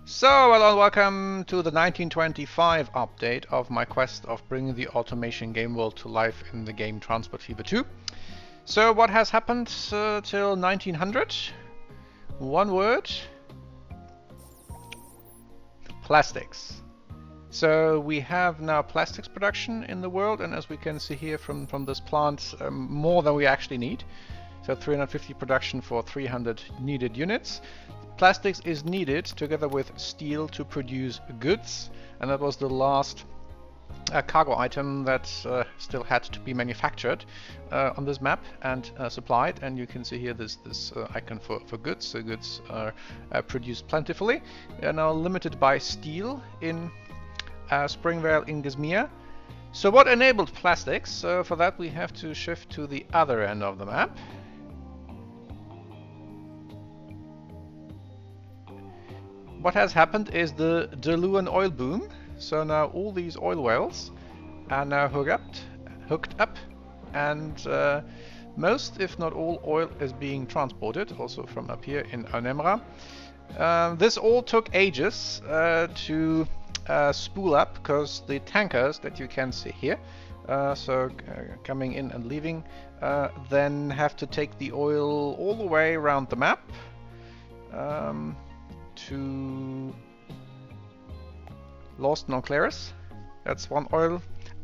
So, hello and welcome to the 1925 update of my quest of bringing the automation game world to life in the game Transport Fever 2. So, what has happened till 1900? One word: plastics. So we have now plastics production in the world, and as we can see here from this plant, more than we actually need. So 350 production for 300 needed units. Plastics is needed together with steel to produce goods, and that was the last cargo item that still had to be manufactured on this map and supplied. And you can see here this icon for goods. So goods are produced plentifully. They are now limited by steel in Springvale in Gasmea. So what enabled plastics? For that we have to shift to the other end of the map. What has happened is the Deluan oil boom. So now all these oil wells are now hooked up, and most, if not all, oil is being transported, also from up here in Arnemra. This all took ages to spool up, because the tankers that you can see here, coming in and leaving, then have to take the oil all the way around the map to Lost Non-Claris. That's one oil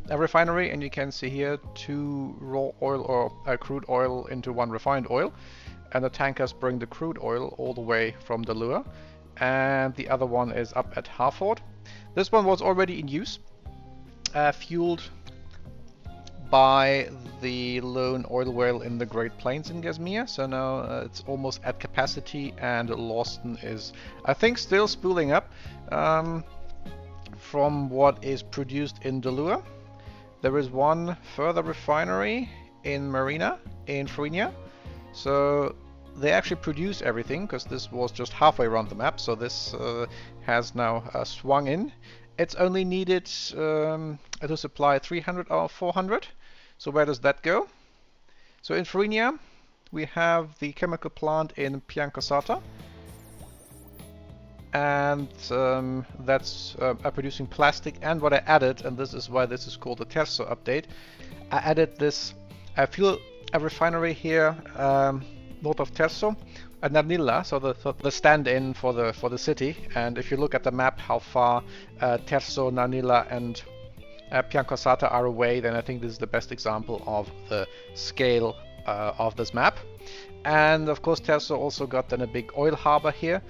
refinery, and you can see here two raw oil or crude oil into one refined oil, and the tankers bring the crude oil all the way from the Lure, and the other one is up at Harford. This one was already in use, fueled by the lone oil well in the Great Plains in Gasmea. So now it's almost at capacity, and Lawston is, I think, still spooling up from what is produced in Delua. There is one further refinery in Marina in Frenia. So they actually produce everything, because this was just halfway around the map. So this has now swung in. It's only needed to supply 300 or 400. So where does that go? So in Frenia we have the chemical plant in Piancosata, and that's producing plastic. And what I added, and this is why this is called the Terzo update, I added this fuel refinery here north of Terzo at Narnilla, so the stand-in for the city. And if you look at the map how far Terzo, Narnilla and Piancosata are away, then I think this is the best example of the scale of this map. And of course Terzo also got then a big oil harbor here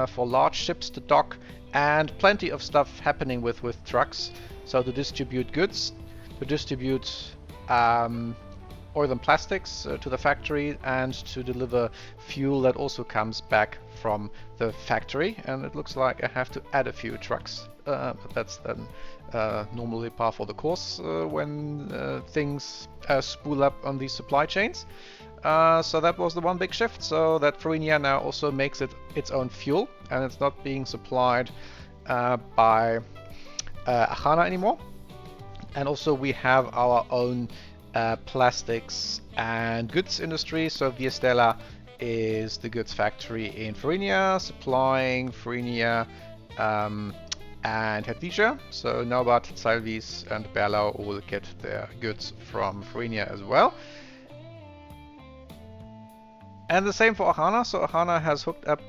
for large ships to dock, and plenty of stuff happening with trucks, so to distribute goods, to distribute oil and plastics to the factory, and to deliver fuel that also comes back from the factory. And it looks like I have to add a few trucks, but that's then normally par for the course when things spool up on these supply chains. So that was the one big shift, so that Frenia now also makes it its own fuel, and it's not being supplied by Archana anymore. And also we have our own plastics and goods industry. So Via Stella is the goods factory in Frenia, supplying Frenia and Hedvija. So Naubat, Salvis and Berlau will get their goods from Frenia as well. And the same for Archana. So Archana has hooked up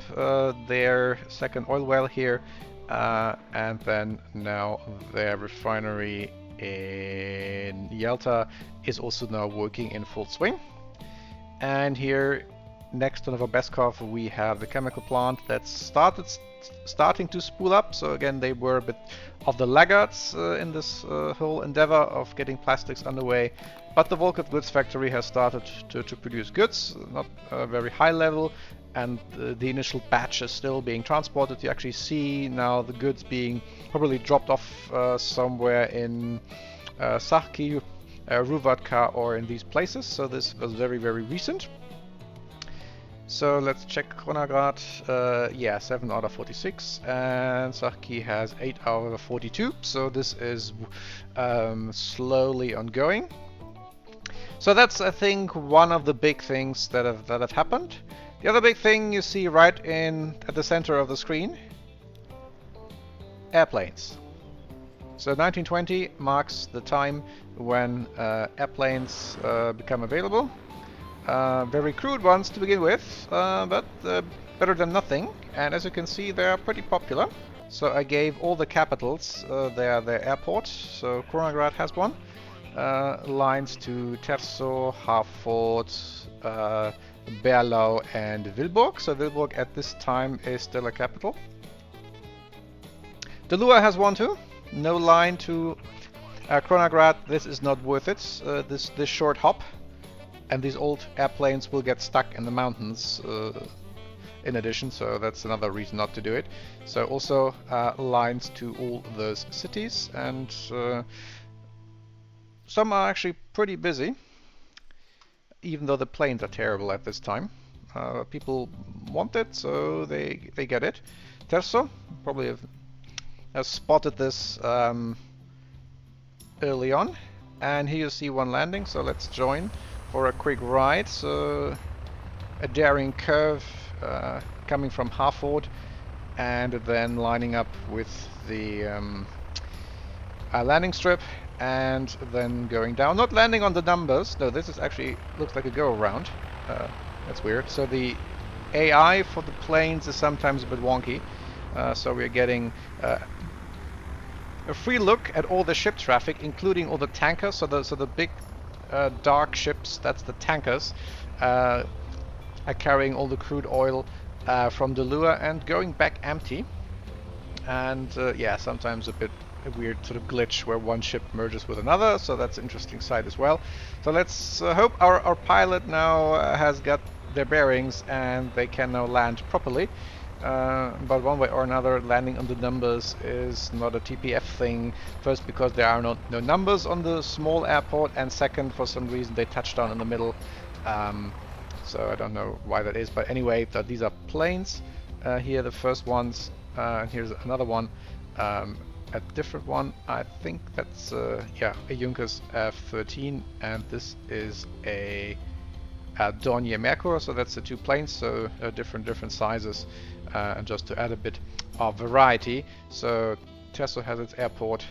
their second oil well here, and then now their refinery in Yalta is also now working in full swing. And here next to Novobeskov we have the chemical plant that's starting to spool up. So again, they were a bit of the laggards in this whole endeavor of getting plastics underway. But the Volkov goods factory has started to produce goods, not a very high level, and the initial batch is still being transported. You actually see now the goods being probably dropped off somewhere in Sarki, Ruvatka, or in these places. So this was very, very recent. So let's check Kronograd. Yeah, 7 out of 46, and Sarki has 8 out of 42. So this is slowly ongoing. So that's, I think, one of the big things that have happened. The other big thing you see right at the center of the screen airplanes. So 1920 marks the time when airplanes become available. Very crude ones to begin with, but better than nothing. And as you can see, they are pretty popular. So I gave all the capitals their airport. So Kronograd has one. Lines to Terzo, Harford, Berlau and Willburg. So Willburg at this time is still a capital. Delua has one too. No line to Kronograd. This is not worth it. This short hop. And these old airplanes will get stuck in the mountains in addition, so that's another reason not to do it. So also lines to all those cities, and some are actually pretty busy, even though the planes are terrible at this time. People want it, so they get it. Terzo probably have spotted this early on, and here you see one landing, so let's join for a quick ride. So a daring curve coming from Harford and then lining up with the landing strip and then going down. Not landing on the numbers. No, this is actually looks like a go around. That's weird. So the AI for the planes is sometimes a bit wonky. So we're getting a free look at all the ship traffic, including all the tankers. So the big dark ships, that's the tankers, are carrying all the crude oil from the Lua and going back empty. And yeah, sometimes a bit a weird sort of glitch where one ship merges with another, so that's an interesting sight as well. So let's hope our pilot now has got their bearings and they can now land properly. But one way or another, landing on the numbers is not a TPF thing. First, because there are no numbers on the small airport, and second, for some reason they touch down in the middle. So I don't know why that is, but anyway, these are planes. Here the first ones, and here's another one, a different one. I think that's yeah, a Junkers F-13, and this is a Dornier Merkur. So that's the two planes, so different sizes. And just to add a bit of variety, so Terzo has its airport,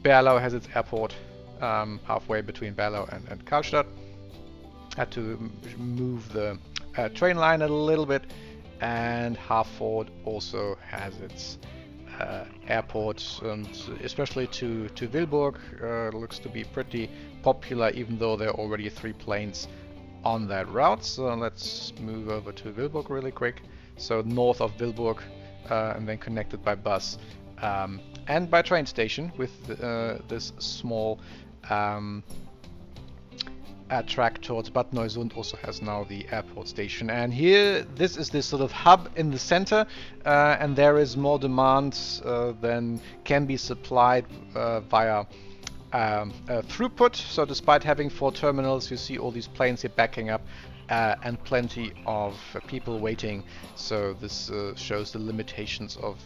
Berlau has its airport, halfway between Berlau and Karlstadt. Had to move the train line a little bit, and Harford also has its airport, and especially to Willburg looks to be pretty popular, even though there are already 3 planes on that route. So let's move over to Willburg really quick. So north of Willburg, and then connected by bus and by train station with this small track towards Bad Neusund. Also has now the airport station, and here this is this sort of hub in the center, and there is more demand than can be supplied via throughput. So despite having 4 terminals, you see all these planes here backing up and plenty of people waiting. So this shows the limitations of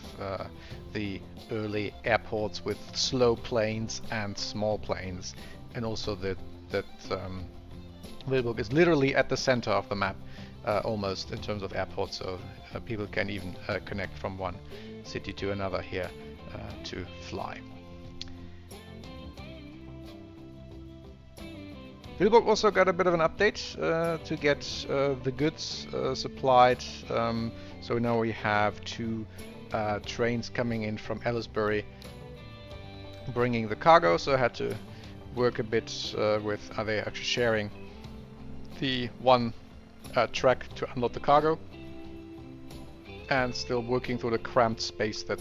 the early airports with slow planes and small planes, and also that Willburg is literally at the center of the map, almost in terms of airports, so people can even connect from one city to another here to fly. Willburg also got a bit of an update to get the goods supplied. So now we have 2 trains coming in from Ellisbury bringing the cargo, so I had to work a bit with, are they actually sharing the one track to unload the cargo, and still working through the cramped space that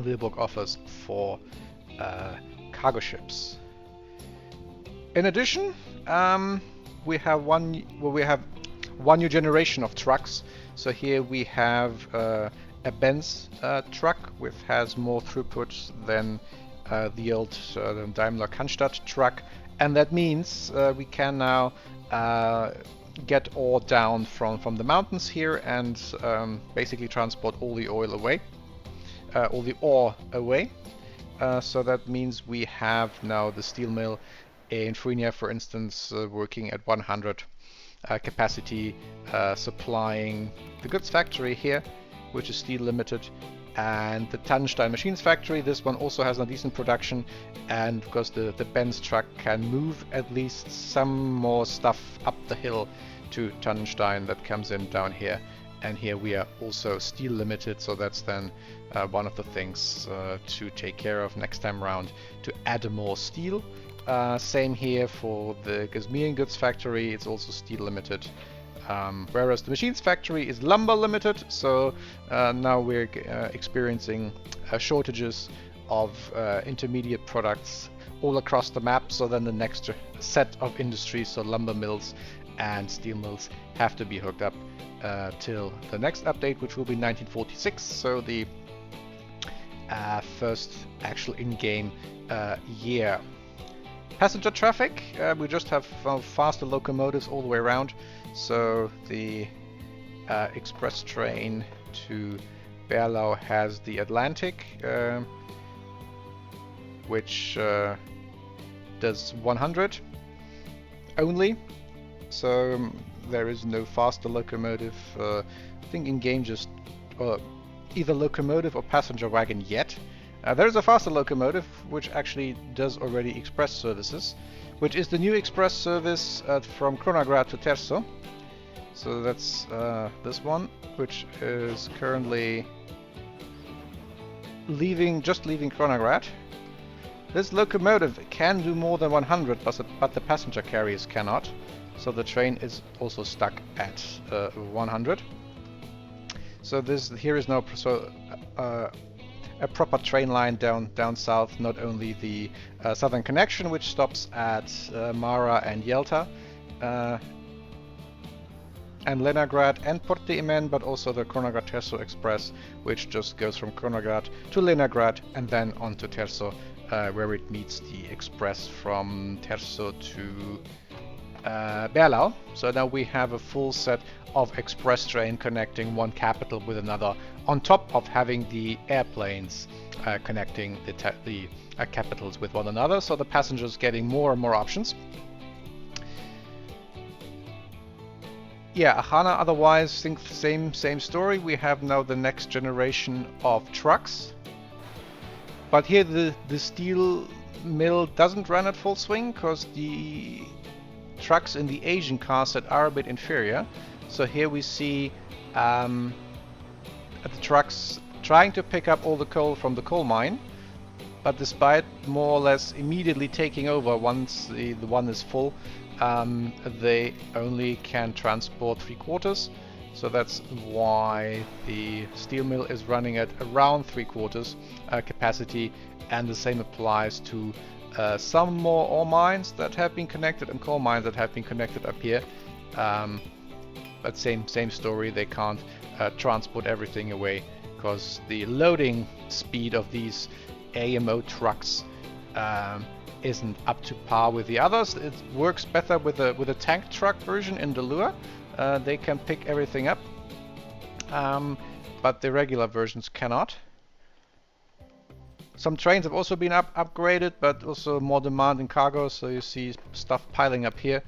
Willburg offers for cargo ships. In addition, we have one new generation of trucks. So here we have a Benz truck, which has more throughput than the old Daimler Cannstatt truck, and that means we can now get ore down from the mountains here and basically transport all the oil away, all the ore away. So that means we have now the steel mill in Frýnia, for instance, working at 100 capacity, supplying the goods factory here, which is steel limited, And the Tannenstein Machines Factory, this one also has a decent production, and because the Benz truck can move at least some more stuff up the hill to Tannenstein that comes in down here. And here we are also steel limited, so that's then one of the things to take care of next time around, to add more steel. Same here for the Gasmea goods factory, it's also steel limited. Whereas the machines factory is lumber limited, so now we're experiencing shortages of intermediate products all across the map. So then the next set of industries, so lumber mills and steel mills, have to be hooked up till the next update, which will be 1946. So the first actual in-game year. Passenger traffic, we just have faster locomotives all the way around. So the express train to Berlau has the Atlantic, which does 100 only. So there is no faster locomotive. I think in game just either locomotive or passenger wagon yet. There is a faster locomotive which actually does already express services, which is the new express service from Kronograd to Terzo. So that's this one, which is currently just leaving Kronograd. This locomotive can do more than 100, but the passenger carriers cannot. So the train is also stuck at 100. So here is now a proper train line down south. Not only the Southern Connection, which stops at Mara and Yelta, and Leningrad and Porte Imen, but also the Kronograd-Terzo Express, which just goes from Kronograd to Leningrad and then on to Terzo, where it meets the express from Terzo to Berlau. So now we have a full set of express train connecting one capital with another, on top of having the airplanes connecting the capitals with one another. So the passengers getting more and more options. Yeah, Archana otherwise, think same story. We have now the next generation of trucks. But here the steel mill doesn't run at full swing because the trucks in the Asian car set are a bit inferior. So here we see the trucks trying to pick up all the coal from the coal mine, but despite more or less immediately taking over once the one is full, they only can transport 3/4. So that's why the steel mill is running at around 3/4 capacity, and the same applies to some more ore mines that have been connected and coal mines that have been connected up here. But same story, they can't transport everything away because the loading speed of these AMO trucks isn't up to par with the others. It works better with a tank truck version in the Lua. They can pick everything up, but the regular versions cannot. Some trains have also been upgraded, but also more demand in cargo, so you see stuff piling up here.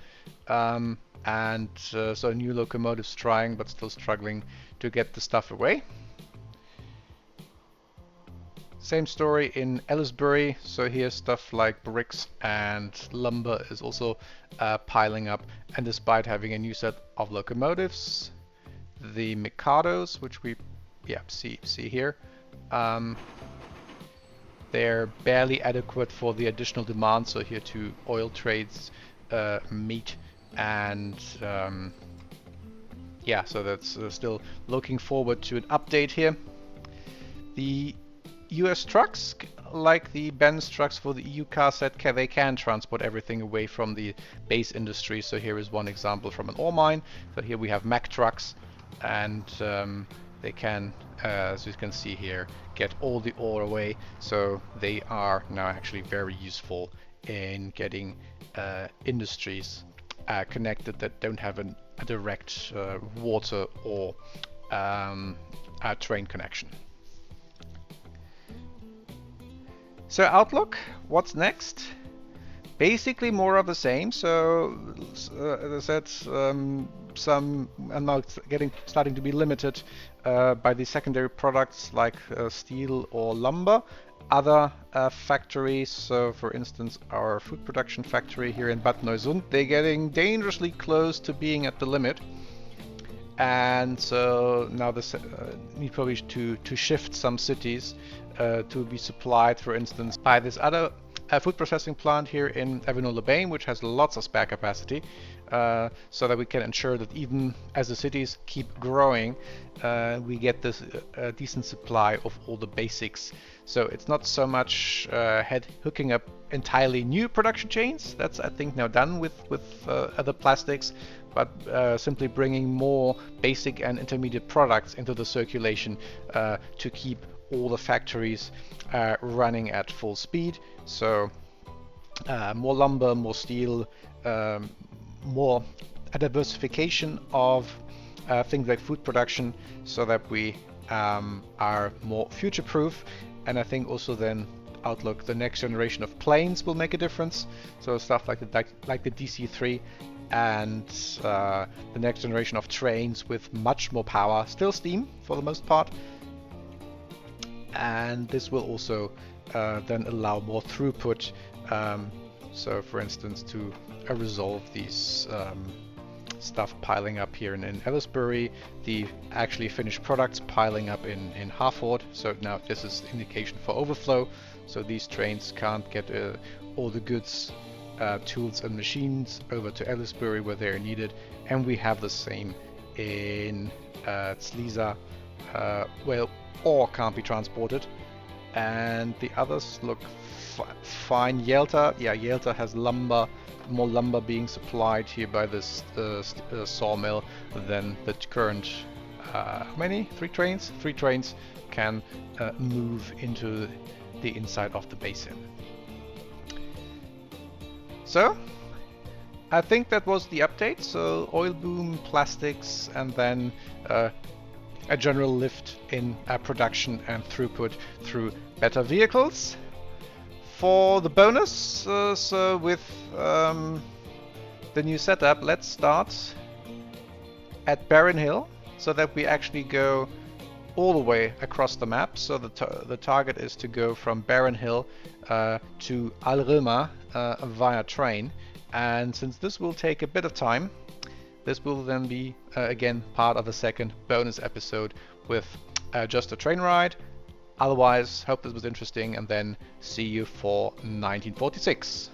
So new locomotives trying, but still struggling to get the stuff away. Same story in Ellisbury, so here's stuff like bricks and lumber is also piling up, and despite having a new set of locomotives, the Mikados, which we see here, they're barely adequate for the additional demand, so here to oil trades meet, and so that's still looking forward to an update here. The US trucks, like the Benz trucks for the EU car set, they can transport everything away from the base industry. So here is one example from an ore mine. So here we have Mack trucks, and they can, as you can see here, get all the ore away. So they are now actually very useful in getting industries connected that don't have a direct water or train connection. So outlook, what's next? Basically more of the same. So as I said, some and now it's starting to be limited by the secondary products like steel or lumber. Other factories, so for instance our food production factory here in Bad Neusund, they're getting dangerously close to being at the limit. And so now this need probably to shift some cities to be supplied, for instance, by this other food processing plant here in Avignon-le-Bain, which has lots of spare capacity, so that we can ensure that even as the cities keep growing, we get this decent supply of all the basics. So it's not so much hooking up entirely new production chains. That's, I think, now done with other plastics, but simply bringing more basic and intermediate products into the circulation to keep all the factories running at full speed. So more lumber, more steel, more a diversification of things like food production, so that we are more future-proof. And I think also then outlook, the next generation of planes will make a difference. So stuff like the DC-3 and the next generation of trains with much more power, still steam for the most part. And this will also then allow more throughput. So for instance, to resolve these stuff piling up here in Ellisbury, the actually finished products piling up in Harford. So now this is indication for overflow. So these trains can't get all the goods, tools and machines over to Ellisbury where they're needed. And we have the same in Zliza, well, ore can't be transported. And the others look fine. Yelta, yeah, Yelta has lumber, more lumber being supplied here by this sawmill than the current, how many? 3 trains? 3 trains can move into the inside of the basin. So, I think that was the update. So, oil boom, plastics, and then a general lift in production and throughput through better vehicles. For the bonus, so with the new setup, let's start at Barren Hill, so that we actually go all the way across the map. So the target is to go from Barren Hill to Alrema via train. And since this will take a bit of time, this will then be, again, part of a second bonus episode with just a train ride. Otherwise, hope this was interesting, and then see you for 1946.